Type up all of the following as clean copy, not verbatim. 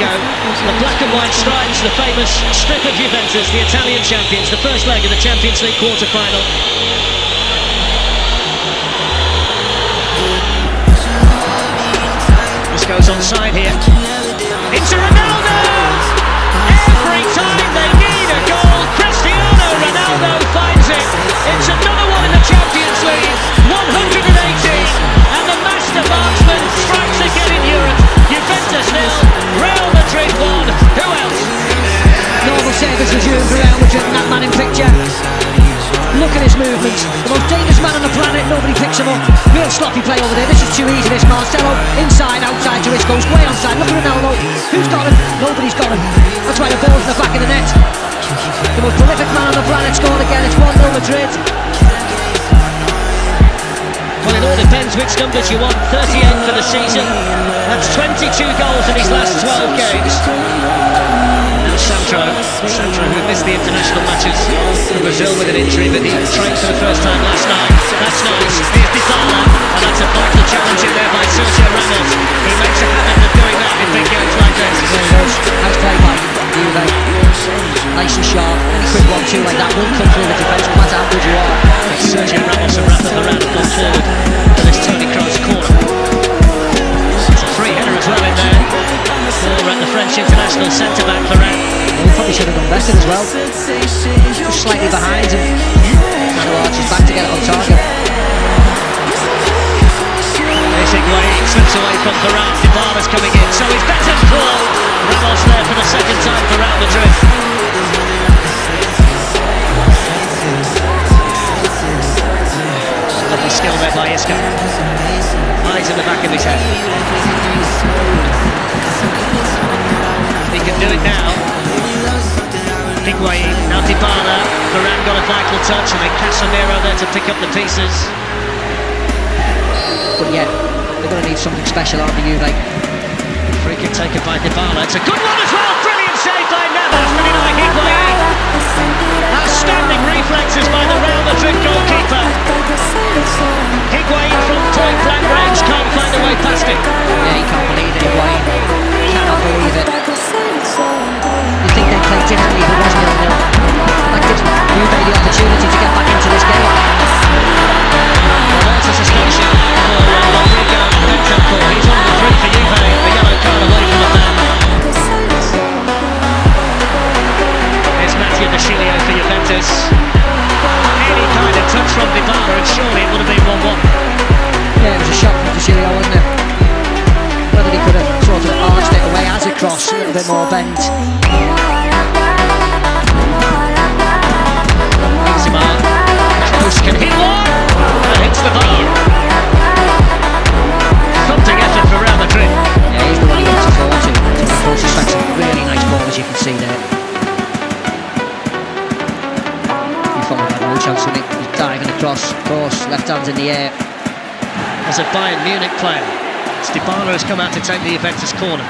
ago. The black and white stripes, the famous strip of Juventus, the Italian champions, the first leg of the Champions League quarter-final. This goes onside here. It's Ronaldo! Every time they need a goal, Cristiano Ronaldo finds it. It's another one in the Champions League. 118, and the master marksman strikes again in Europe. Juventus 0, Real Madrid 1. Who else? Normal service resumed for Real Madrid, and that man in picture. Look at his movements. The most dangerous man on the planet, nobody picks him up. Real sloppy play over there. This is too easy, this Marcelo. Inside, outside to Isco's, way onside. Look at Ronaldo. Who's got him? Nobody's got him. That's why the ball's in the back of the net. The most prolific man on the planet scored again. It's 1-0 Madrid. Well, it all depends which numbers you want. 38 for the season. That's 22 goals in his last 12 games. Sandro, who missed the international matches for Brazil with an injury, but he trained for the first time last night. That's nice. Here's Dybala, and that's a vital challenge in there by Sergio Ramos. He makes a habit of doing that in big games like this. Nice play by Juve. Nice and sharp. Any quick 1-2 like that will come through the defence, no matter how good you are. It's Sergio Ramos and Rafa Varane have gone forward for this Toni Kroos corner. It's a free header as well in there. Or at the French international centre-back Varane. He probably should have done better as well. Just slightly behind him. Now arches back to get it on target. There's Higuain, slips away from Varane. Dybala's coming in, so he's better for Ramos there for the second time for Real Madrid. Lovely skill there by Isco. Eyes in the back of his head. He can do it now. Higuain, now Dybala. Varane got a vital touch, and then Casemiro there to pick up the pieces. But yeah, they're going to need something special, aren't they, Juve? Free kick taken by Dybala. It's a good one as well. Brilliant save by Navas. Really like Higuain. Outstanding reflexes by the Real Madrid goalkeeper. Higuain from point blank range can't find a way past it. Yeah, he can't believe it, Higuain. Cannot believe it. You think they played differently if it was 0-0? That gives Juve the opportunity to get back into this game. Well, that's a suspension for Rodrigo Bentancur. He's on the 3 for Juve. The yellow card away from the man. There's Mattia De Chilio for Juventus. Any kind of touch from Dybala, and surely it would have been 1-1. Yeah, it was a shot from De Chilio, wasn't it? Whether he could have sort of arched it away as a cross, a little bit more bent. Kroos can hit one, and hits the bar. Thumping effort for Real Madrid. Yeah, he's the one he wants to forward to. Kroos has strikes a really nice ball, as you can see there. He followed that no chance, and he's diving across, of course, left hand's in the air. As a Bayern Munich player, Dybala has come out to take the Juventus corner.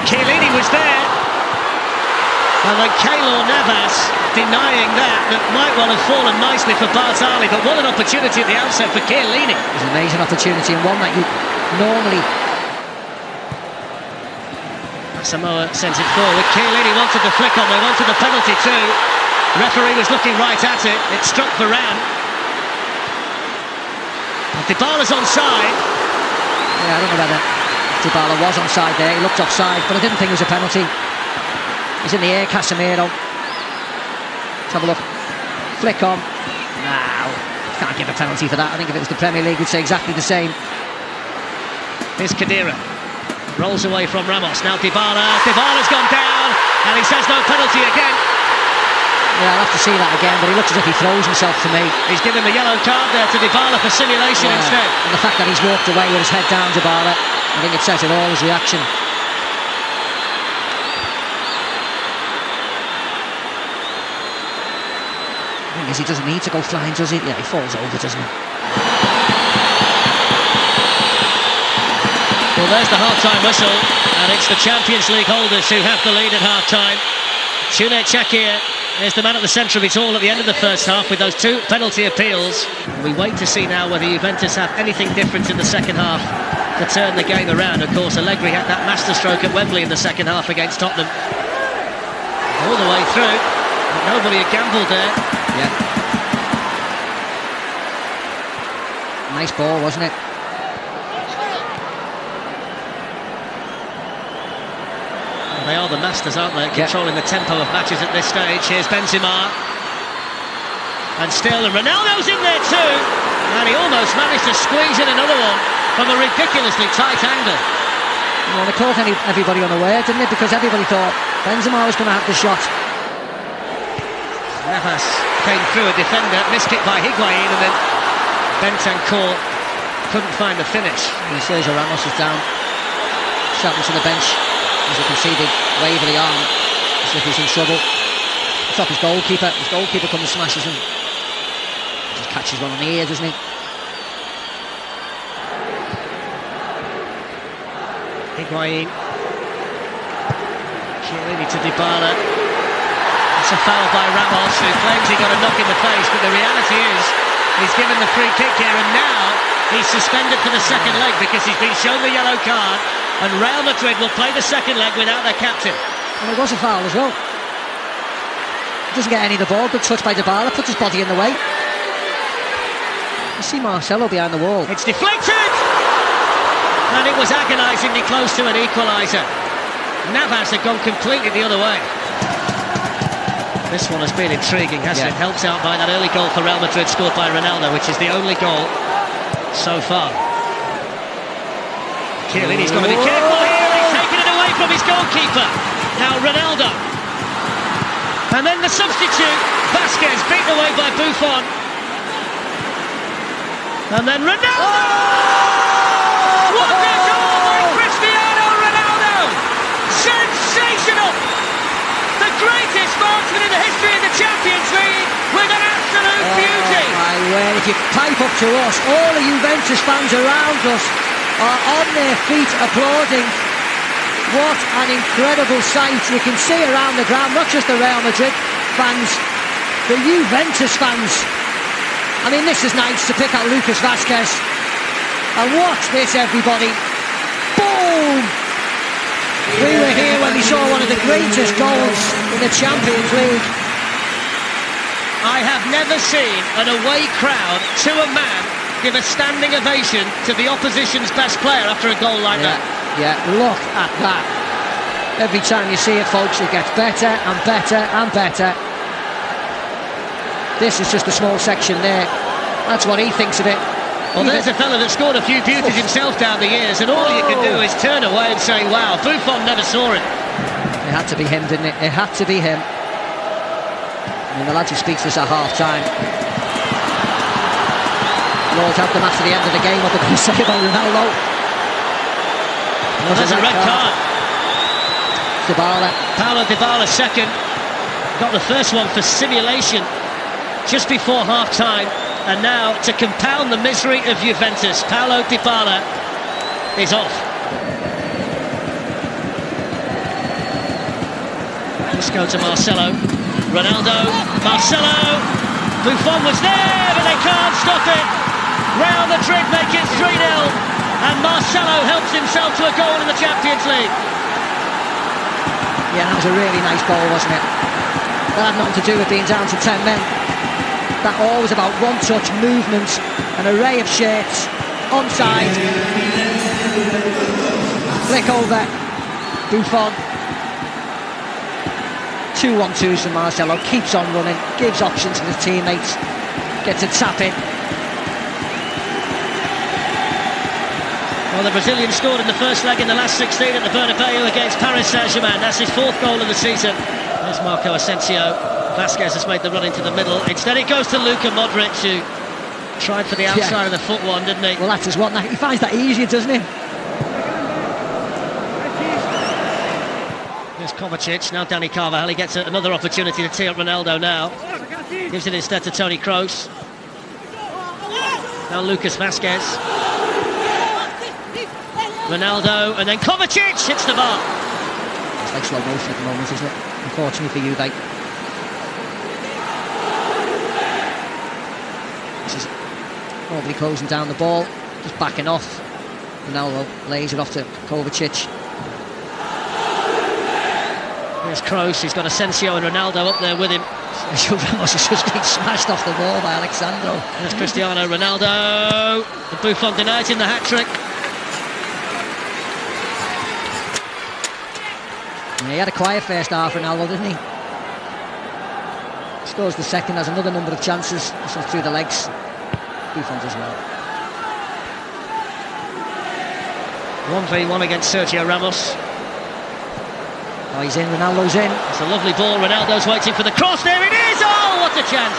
Chiellini was there, and then Keylor Navas denying that might well have fallen nicely for Bartali, but what an opportunity at the outset for Chiellini. It was an amazing opportunity, and one that you normally... Samoa sends it forward. Chiellini wanted the flick on, they wanted the penalty too. Referee was looking right at it, it struck Varane. Dybala's onside. Yeah, I don't know whether Dybala was onside there. He looked offside, but I didn't think it was a penalty. He's in the air, Casemiro. Let's have a look. Flick on. No, can't give a penalty for that. I think if it was the Premier League, we'd say exactly the same. Here's Khedira. Rolls away from Ramos. Now Dybala. Dybala's gone down, and he says no penalty again. Yeah, I'll have to see that again, but he looks as if he throws himself to me. He's given the yellow card there to Dybala for simulation instead. And the fact that he's walked away with his head down, Dybala, I think it says it all, his reaction. The thing is, he doesn't need to go flying, does he? Yeah, he falls over, doesn't he? Well, there's the half-time whistle, and it's the Champions League holders who have the lead at half-time. Cüneyt Çakır is the man at the centre of it all at the end of the first half with those 2 penalty appeals. We wait to see now whether Juventus have anything different in the second half. to turn the game around. Of course, Allegri had that masterstroke at Wembley in the second half against Tottenham. All the way through, but nobody had gambled there. Yeah. Nice ball, wasn't it? They are the masters, aren't they? Controlling the tempo of matches at this stage. Here's Benzema. And still, and Ronaldo's in there too. And he almost managed to squeeze in another one from a ridiculously tight angle. Well, they caught everybody unaware, didn't it? Because everybody thought Benzema was going to have the shot. Navas came through a defender, missed it by Higuain, and then Bentancur couldn't find the finish. And Sergio Ramos is down, shouting to the bench. There's a conceded wave of the arm, as if he's in trouble. Top his goalkeeper. His goalkeeper comes and smashes him. Just catches one on the ear, doesn't he? Higuain. Chiellini to Dybala. It's a foul by Ramos, who claims he got a knock in the face, but the reality is he's given the free kick here, and now he's suspended for the second leg because he's been shown the yellow card. And Real Madrid will play the second leg without their captain. And it was a foul as well. He doesn't get any of the ball, good touch by Dybala, puts his body in the way. You see Marcelo behind the wall. It's deflected! And it was agonisingly close to an equaliser. Navas had gone completely the other way. This one has been intriguing, hasn't it? Helped out by that early goal for Real Madrid, scored by Ronaldo, which is the only goal so far. Chiellini's got to be careful here, he's taken it away from his goalkeeper. Now Ronaldo. And then the substitute, Vasquez, beaten away by Buffon. And then Ronaldo! Oh! What a goal by Cristiano Ronaldo! Sensational! The greatest marksman in the history of the Champions League with an absolute beauty! My word, if you pipe up to us, all the Juventus fans around us are on their feet applauding. What an incredible sight. You can see around the ground, not just the Real Madrid fans, the Juventus fans. I mean, this is nice to pick out Lucas Vasquez. And watch this, everybody. Boom! We were here when we saw one of the greatest goals in the Champions League. I have never seen an away crowd to a man give a standing ovation to the opposition's best player after a goal like that. Yeah, look at that. Every time you see it, folks, it gets better and better and better. This is just a small section there. That's what he thinks of it. Well, there's a fella that scored a few beauties himself down the years, and all you can do is turn away and say, wow, Buffon never saw it. It had to be him, didn't it? It had to be him. I mean, the lad who speaks to us at half-time. Lord help them after the end of the game, what they're going to say about Ronaldo. Well, there's a red card. Dybala. Paulo Dybala second. Got the first one for simulation just before half-time. And now, to compound the misery of Juventus, Paulo Dybala is off. Let's go to Marcelo. Ronaldo, Marcelo. Buffon was there, but they can't stop it. Real Madrid make it 3-0, and Marcelo helps himself to a goal in the Champions League. Yeah, that was a really nice goal, wasn't it? That had nothing to do with being down to 10 men. That all was about one-touch movement, an array of shapes, onside, flick over, Buffon. 2-1-2s from Marcelo, keeps on running, gives options to his teammates, gets a tap in. Well, the Brazilian scored in the first leg in the last 16 at the Bernabéu against Paris Saint-Germain. That's his fourth goal of the season. There's Marco Asensio. Vasquez has made the run into the middle. Instead it goes to Luka Modric, who tried for the outside of the foot one, didn't he? Well, that's his one. He finds that easier, doesn't he? There's Kovacic, now Dani Carvajal. He gets another opportunity to tee up Ronaldo now. Gives it instead to Toni Kroos. Now Lucas Vasquez. Ronaldo, and then Kovacic hits the bar. It's like slow motion at the moment, isn't it? Unfortunately for you, Juve. This is nobody closing down the ball, just backing off. Ronaldo lays it off to Kovacic. Here's Kroos, he's got Asensio and Ronaldo up there with him. Sergio Ramos has just been smashed off the wall by Alexandro. There's Cristiano Ronaldo. The Buffon denies him the hat-trick. Yeah, he had a quiet first half, Ronaldo, didn't he? Scores the second, has another number of chances. This one's through the legs. Buffon's as well. 1v1 against Sergio Ramos. Oh, he's in, Ronaldo's in. It's a lovely ball, Ronaldo's waiting for the cross, there it is! Oh, what a chance!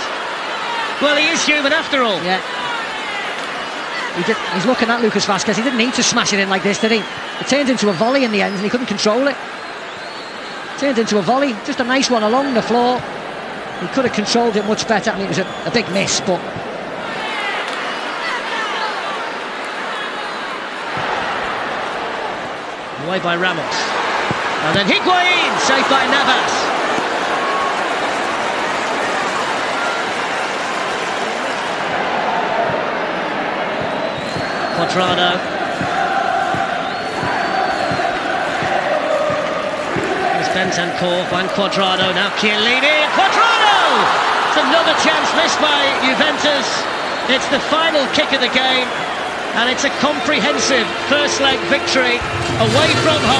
Well, he is human after all. Yeah. He's looking at Lucas Vázquez, he didn't need to smash it in like this, did he? It turned into a volley in the end and he couldn't control it. Turned into a volley, just a nice one along the floor. He could have controlled it much better. I mean, it was a big miss, but... Away by Ramos. And then Higuain, saved by Navas. Cuadrado. There's Bentancur, Juan Cuadrado, now Chiellini, Cuadrado! It's another chance missed by Juventus. It's the final kick of the game, and it's a comprehensive first leg victory away from home.